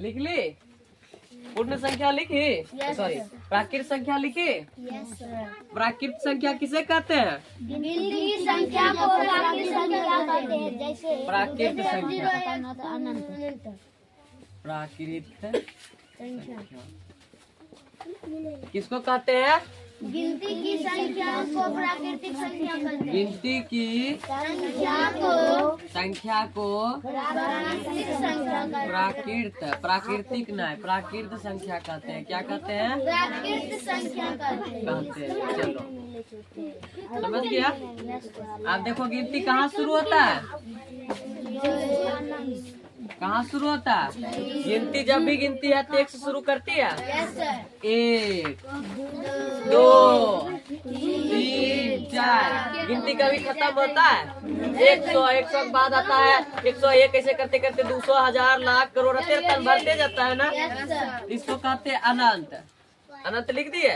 लिख ली? पूर्ण संख्या लिखी? सॉरी, प्राकृत संख्या लिखी? प्राकृत संख्या किसे कहते हैं? गिनती की संख्या को प्राकृत संख्या कहते हैं। जैसे प्राकृत संख्या। अनंत प्राकृत संख्या किसको कहते हैं? गिनती की संख्या को प्राकृतिक संख्या कहते हैं। गिनती की संख्या को प्राकृतिक संख्या कहते हैं। प्राकृतिक नहीं, प्राकृत संख्या कहते हैं। क्या कहते हैं? प्राकृतिक संख्या कहते हैं। चलो समझ गया? आप देखो गिनती कहाँ शुरू होता है? कहाँ शुरू होता है? गिनती जब भी गिनती है तो एक से शुरू करती है। एक, दो, तीन, चार। गिनती कभी खत्म होता है? 100 के बाद आता है 101। ऐसे करते करते 200, 1000, लाख, करोड़ तन बढ़ते जाता है ना। इसको कहते हैं अनंत। अनंत लिख दिए?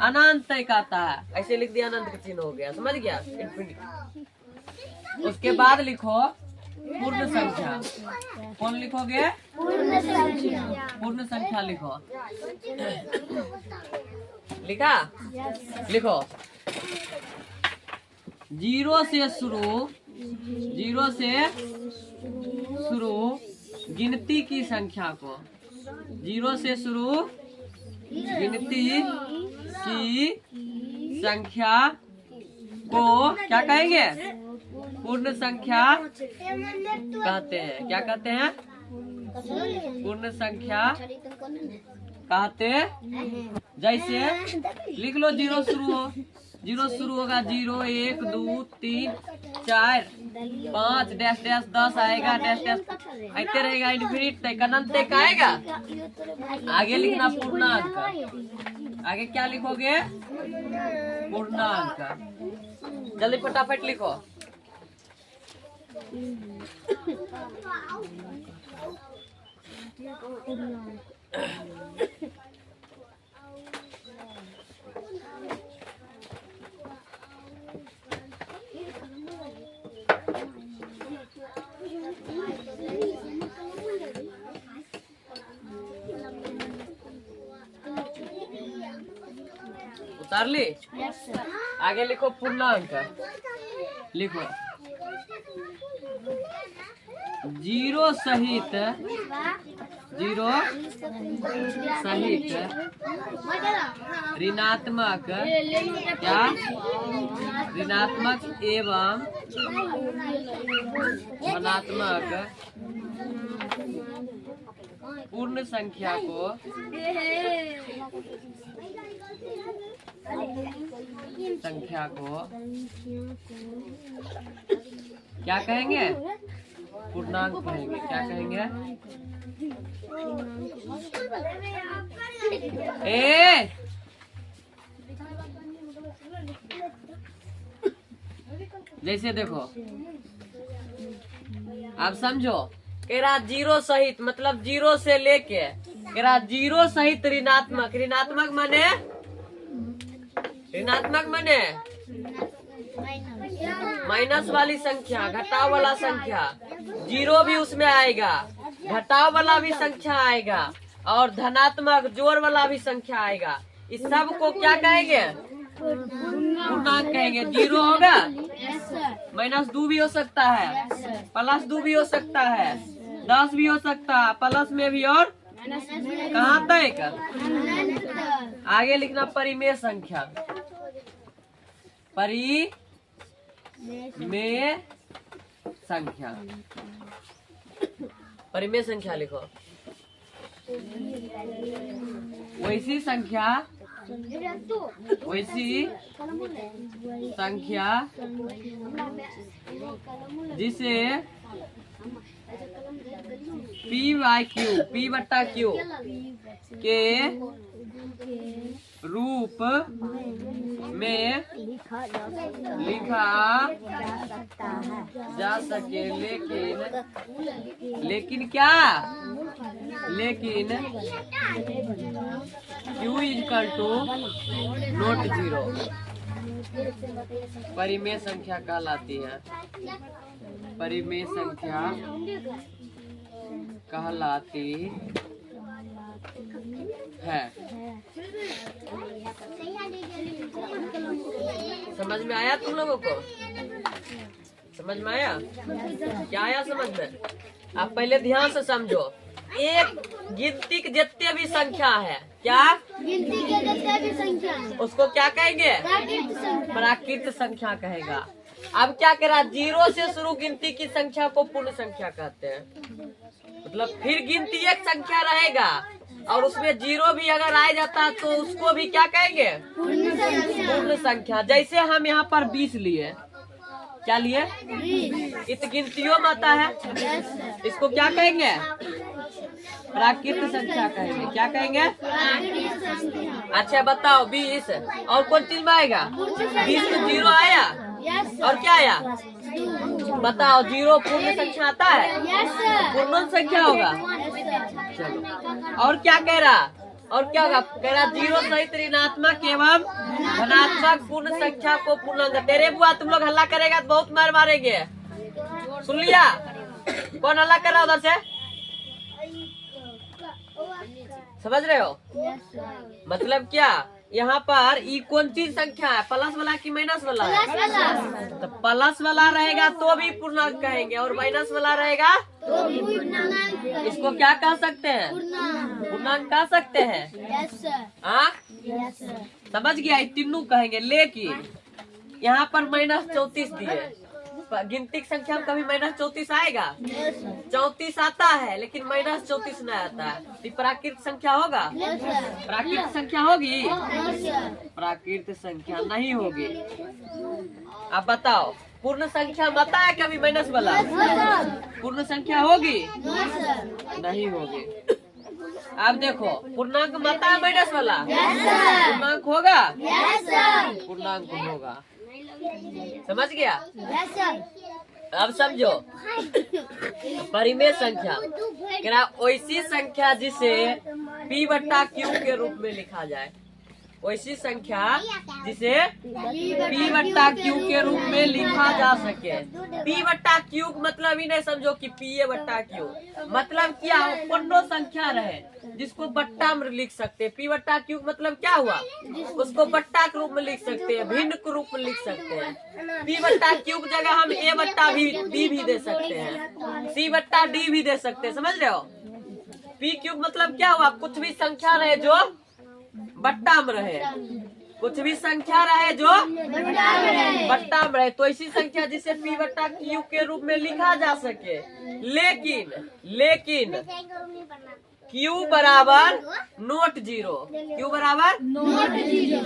अनंत एक आता है, ऐसे लिख दिया, अनंत का चिन्ह हो गया। समझ गया? उसके बाद लिखो पूर्ण संख्या। कौन लिखोगे? पूर्ण संख्या। पूर्ण संख्या लिखो। लिखा? लिखो। 0 से शुरू गिनती की संख्या को, 0 से शुरू गिनती की संख्या को क्या कहेंगे? पूर्ण संख्या कहते हैं। क्या कहते हैं? पूर्ण संख्या कहते हैं। जैसे लिख लो 0 शुरू हो, 0 शुरू होगा 0, 1, 2, 3, 4, 5, डैश डैश 10 आएगा, डैश डैश आते रहेगा, इनफिनिट तक, अनंत तक आएगा। आगे लिखना पूर्णांक। आगे क्या लिखोगे? पूर्णांक। जल्दी फटाफट लिखो। उतार ली? आगे लिखो पूर्णांक। लिखो 0 सहित ऋणात्मक, क्या? ऋणात्मक एवं धनात्मक पूर्ण संख्या को क्या कहेंगे? पूर्णांक कहेंगे। क्या कहेंगे? जैसे देखो, आप समझो, कह रहा 0 सहित, मतलब 0 से लेके, कह रहा 0 सहित ऋणात्मक। ऋणात्मक माने माइनस वाली संख्या, घटाव वाला संख्या। 0 भी उसमें आएगा, घटाव वाला भी संख्या आएगा, और धनात्मक जोड़ वाला भी संख्या आएगा। इस सब को क्या कहेंगे? पूर्णांक कहेंगे। 0 होगा, -2 भी हो सकता है, +2 भी हो सकता है, 10 भी हो सकता है, प्लस में भी, और कहाँ तक? आगे लिखना परिमेय संख्या। परिमेय संख्या। परिमेय संख्या लिखो। वैसी संख्या जिसे P/Q के रूप में लिखा जा सके, लेकिन क्या? लेकिन Q = ≠0 परिमेय संख्या कहलाती है। परिमेय संख्या कहलाती है। समझ में आया तुम लोगों को? समझ में आया? क्या आया समझ में? आप पहले ध्यान से समझो। एक गिनती के जितने भी संख्या है, क्या गिनती के जितने भी संख्या है, उसको क्या कहेंगे? प्राकृत संख्या। प्राकृत संख्या कहेगा। अब क्या कह रहा? 0 से शुरू गिनती की संख्या को पूर्ण संख्या कहते हैं। मतलब फिर गिनती एक संख्या रहेगा और उसमें 0 भी अगर आ जाता तो उसको भी क्या कहेंगे? पूर्ण संख्या। पूर्ण संख्या। जैसे हम यहाँ पर 20 लिए, क्या लिए? इत गिनतियों में आता है। इसको क्या कहेंगे? प्राकृत संख्या कहेंगे। क्या कहेंगे? प्राकृत संख्या। अच्छा बताओ 20 और कौन चीज में आएगा? 20 में 0 आया और क्या आया? बताओ 0 पूर्ण संख्या आता है? पूर्ण संख्या होगा। चलो और क्या कह रहा? और क्या होगा? कह रहा 0 सहित ऋणात्मक एवं धनात्मक पूर्ण संख्या को पूर्णांक। तेरे बुआ तुम लोग हल्ला करेगा तो बहुत मार मारेंगे। सुन लिया? कौन हल्ला कर रहा उधर से? समझ रहे हो? मतलब क्या यहाँ पर ई कौन चीज संख्या है? प्लस वाला कि माइनस वाला है? तो प्लस वाला रहेगा तो भी पूर्णांक कहेंगे और माइनस वाला रहेगा तो भी पूर्णांक। इसको क्या कह सकते हैं? पूर्णांक कह सकते हैं। हाँ समझ गया? तीनों कहेंगे। लेकिन यहाँ पर -34 दिए, गिनती की संख्या में कभी -34 आएगा? 34 आता है लेकिन -34 नहीं आता है। तो प्राकृत संख्या होगा? प्राकृत संख्या होगी? प्राकृत संख्या नहीं होगी। अब बताओ पूर्ण संख्या में आता है कभी माइनस वाला? पूर्ण संख्या होगी? नहीं होगी। अब देखो पूर्णांक में आता है माइनस वाला? पूर्णांक होगा? पूर्णांक होगा। समझ गया? अब समझो परिमेय संख्या वैसी संख्या जिसे P/Q के रूप में लिखा जाए। वैसी संख्या जिसे P/Q के रूप में लिखा जा सके। P/Q मतलब ही नहीं समझो कि P/Q मतलब क्या हो? पूर्ण संख्या रहे जिसको बट्टा में लिख सकते हैं। P/Q मतलब क्या हुआ? उसको बट्टा के रूप में लिख सकते हैं, भिन्न के रूप में लिख सकते हैं। P/Q की जगह हम A/B भी दे सकते हैं, C/D भी दे सकते हैं। समझ रहे हो? PQ मतलब क्या हुआ? कुछ भी संख्या रहे जो बट्टा में रहे, कुछ भी संख्या रहे जो बट्टा में रहे, तो ऐसी संख्या जिसे P/Q के रूप में लिखा जा सके। लेकिन Q बराबर नोट 0। Q बराबर नोट 0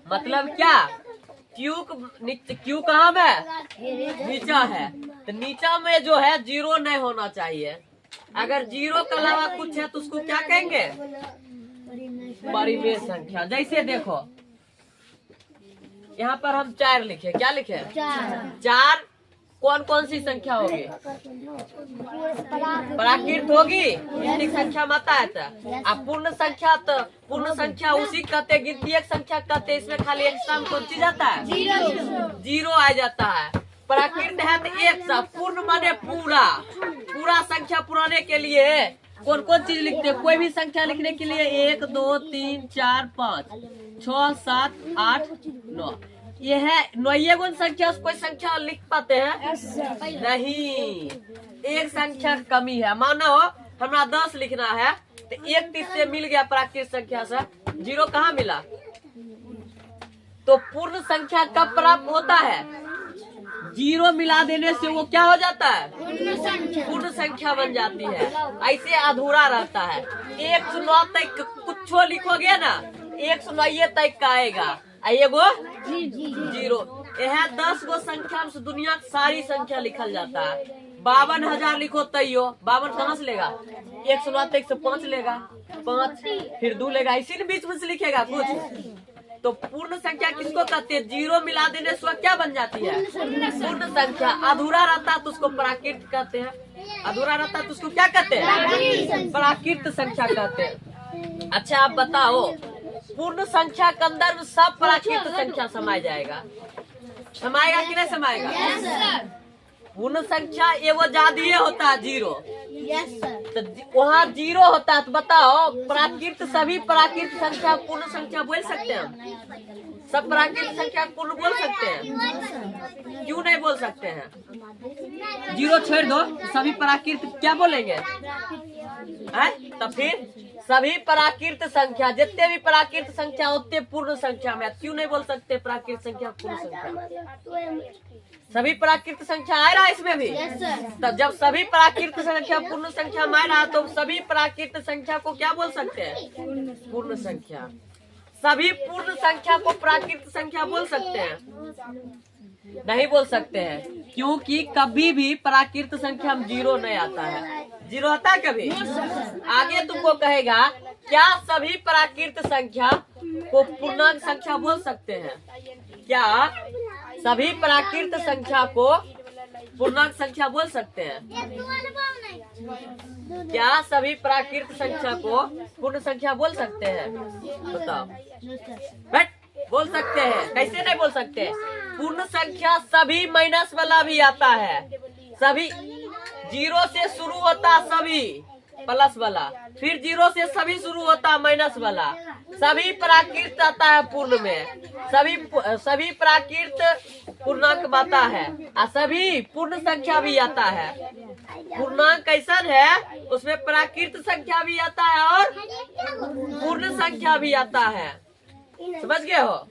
मतलब क्या? Q कहाँ में? नीचा है। तो नीचा में जो है 0 नहीं होना चाहिए। अगर 0 के अलावा कुछ है तो उसको क्या कहेंगे? परिमेय संख्या। जैसे देखो यहाँ पर हम 4 लिखे। क्या लिखे? 4 कौन कौन सी संख्या होगी? प्राकृत होगी, गिनती संख्या में आता है। अब पूर्ण संख्या तो पूर्ण संख्या उसी कहते, गिनती एक संख्या कहते। इसमें खाली एक सम कौन चीज आता है? 0 आ जाता है। प्राकृत है तो एक सा, पूर्ण माने पूरा संख्या पुराने के लिए कौन कौन चीज लिखते हैं? कोई भी संख्या लिखने के लिए 1 2 3 4 5 6 7 8 9 ये है 9 गुण संख्या। कोई संख्या लिख पाते हैं? नहीं, एक संख्या कमी है। मानो हमारा 10 लिखना है तो 1 तीस से मिल गया प्राकृत संख्या से, 0 कहाँ मिला? तो पूर्ण संख्या कब प्राप्त होता है? 0 मिला देने से वो क्या हो जाता है? पूर्ण संख्या बन जाती है। ऐसे अधूरा रहता है। 1 से 9 तक कुछ लिखोगे ना, 1 से 9 तक का आएगा। एगो 0। यह 10 गो संख्या से दुनिया की सारी संख्या लिखल जाता है। 52,000 लिखो तैयो 52 कहाँ से लेगा? 1 से 9 तक से 5 लेगा, 5 फिर 2 लेगा, इसी ने बीच में से लिखेगा कुछ। तो पूर्ण संख्या किसको कहते हैं? 0 मिला देने से क्या बन जाती है? पूर्ण संख्या। अधूरा रहता तो उसको प्राकृत कहते हैं। अधूरा रहता तो उसको क्या कहते हैं? प्राकृत संख्या कहते हैं। अच्छा आप बताओ पूर्ण संख्या के अंदर में सब प्राकृत संख्या समाया जाएगा? समाएगा कि नहीं समाएगा? पूर्ण संख्या एगो जादीय होता है 0। Yes sir. तो वहाँ 0 होता है, तो बताओ प्राकृत सभी प्राकृत संख्या पूर्ण संख्या बोल सकते हैं हम? सब प्राकृत संख्या पूर्ण बोल सकते हैं? क्यों नहीं बोल सकते हैं? 0 छोड़ दो, सभी प्राकृत क्या बोलेंगे? तो फिर सभी प्राकृत संख्या, जितने भी प्राकृत संख्या उतने पूर्ण संख्या में, क्यों नहीं बोल सकते प्राकृत संख्या पूर्ण संख्या? सभी प्राकृत संख्या आ रहा है इसमें भी। तो जब सभी प्राकृत संख्या पूर्ण संख्या में आ रहा, तो सभी प्राकृत संख्या को क्या बोल सकते हैं? पूर्ण संख्या। सभी पूर्ण संख्या को प्राकृत संख्या बोल सकते हैं? नहीं बोल सकते हैं, क्योंकि कभी भी प्राकृत संख्या में 0 नहीं आता है। 0 आता है कभी? आगे तुमको कहेगा क्या सभी प्राकृत संख्या को पूर्णांक संख्या बोल सकते हैं? क्या सभी प्राकृत संख्या को पूर्णांक संख्या बोल सकते हैं? क्या सभी प्राकृत संख्या को पूर्ण संख्या बोल सकते हैं? बताओ। बट बोल सकते हैं। कैसे नहीं बोल सकते? पूर्ण संख्या सभी माइनस वाला भी आता है, सभी 0 से शुरू होता सभी प्लस वाला, फिर 0 से सभी शुरू होता माइनस वाला, सभी प्राकृत आता है पूर्ण में, सभी प्राकृत पूर्णांक आता है, और सभी पूर्ण संख्या भी आता है। पूर्णांक कैसा है? उसमें प्राकृत संख्या भी आता है और पूर्ण संख्या भी आता है, समझ गए हो?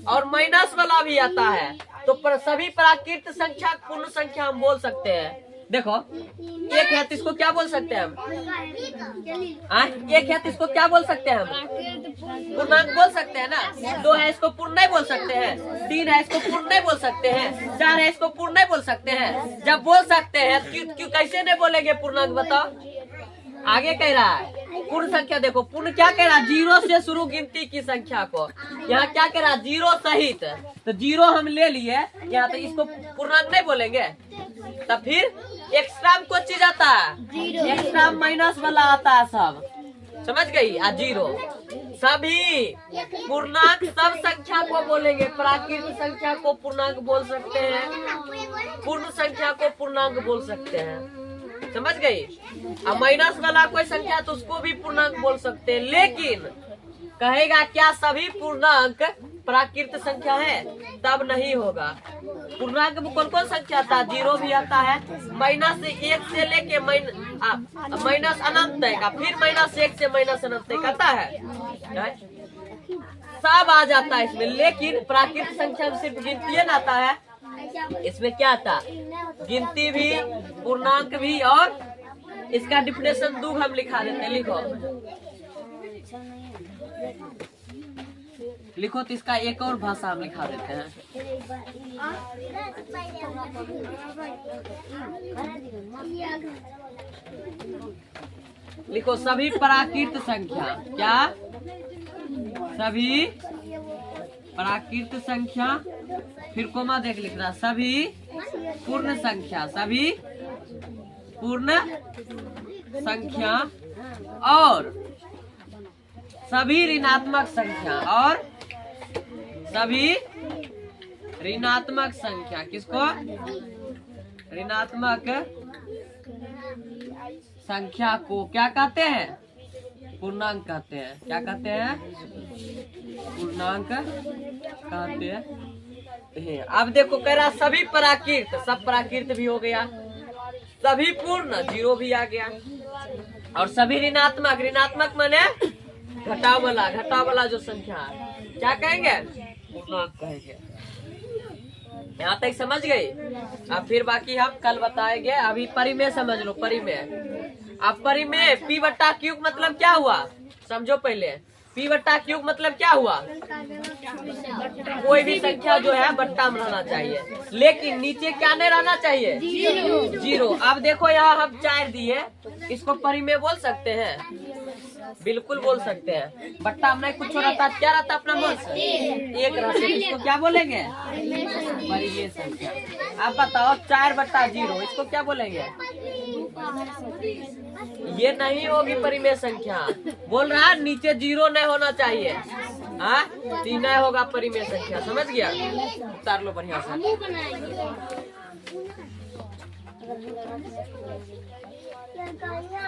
और माइनस वाला भी आता है। तो सभी प्राकृत संख्या पूर्ण संख्या हम बोल सकते हैं। देखो, एक है तो इसको क्या बोल सकते हैं हम? एक है तो इसको क्या बोल सकते हैं हम? पूर्णांक बोल सकते हैं ना। 2 है इसको पूर्ण नहीं बोल सकते हैं, 3 है इसको पूर्ण नहीं बोल सकते हैं, 4 है इसको पूर्ण नहीं बोल सकते हैं। जब बोल सकते हैं क्यों कैसे नहीं बोलेंगे पूर्णांक? बताओ। आगे कह रहा है पूर्ण संख्या। देखो पूर्ण क्या कह रहा है? 0 से शुरू गिनती की संख्या को। यहाँ क्या कह रहा है? 0 सहित। तो 0 हम ले लिए यहाँ, तो इसको पूर्णांक नहीं बोलेंगे। तब फिर एक्स्ट्रा में कोई चीज आता है? एक्स्ट्रा माइनस वाला आता है सब, समझ गई? 0 सभी पूर्णांक सब संख्या को बोलेंगे। प्राकृत संख्या को पूर्णांक बोल सकते हैं, पूर्ण संख्या को पूर्णांक बोल सकते हैं, समझ गई? अब माइनस वाला कोई संख्या तो उसको भी पूर्णांक बोल सकते हैं। लेकिन कहेगा क्या सभी पूर्णांक प्राकृत संख्या है? तब नहीं होगा। पूर्णांक में कौन कौन संख्या आता है? 0 भी आता है, -1 से लेके माइनस अनंत तक का, फिर -1 से माइनस अनंत तक आता है, सब आ जाता है इसमें। लेकिन प्राकृत संख्या में सिर्फ गिनती न आता है, इसमें क्या आता? गिनती भी, पूर्णांक भी, और इसका डिफिनेशन 2 हम लिखा देते हैं। लिखो तो इसका एक और भाषा हम लिखा देते हैं। लिखो सभी प्राकृत संख्या। क्या? सभी प्राकृत संख्या, फिर कोमा देख लिख रहा, सभी पूर्ण संख्या, सभी पूर्ण संख्या और सभी ऋणात्मक संख्या, और सभी ऋणात्मक संख्या। किसको? ऋणात्मक संख्या को क्या कहते हैं? पूर्णांक कहते हैं। क्या कहते हैं? पूर्णांक कहते हैं। अब देखो कह रहा सभी प्राकृत, सब प्राकृत भी हो गया, सभी पूर्ण 0 भी आ गया, और सभी ऋणात्मक, ऋणात्मक माने घटाव वाला जो संख्या है, क्या कहेंगे? पूर्णांक कहेंगे। यहाँ तक समझ गई? अब फिर बाकी हम कल बताएंगे। अभी परिमेय समझ लो। परिमेय, अब परिमेय P/Q मतलब क्या हुआ समझो पहले। P/Q मतलब क्या हुआ? कोई भी संख्या जो है बट्टा में रहना चाहिए, लेकिन नीचे क्या नहीं रहना चाहिए? 0। अब देखो यहाँ हम 4 दिए, इसको परिमेय बोल सकते हैं? बिल्कुल बोल सकते हैं। बट्टा में नहीं कुछ रहता, क्या रहता अपना मन से? 1 रहता, इसको क्या बोलेंगे? परिमेय संख्या। अब बताओ 4/0, इसको क्या बोलेंगे? ये नहीं होगी परिमेय संख्या। बोल रहा है नीचे 0 नहीं होना चाहिए, हाँ? 3 नहीं होगा परिमेय संख्या, समझ गया? उतार लो बढ़िया से। लड़काइयाँ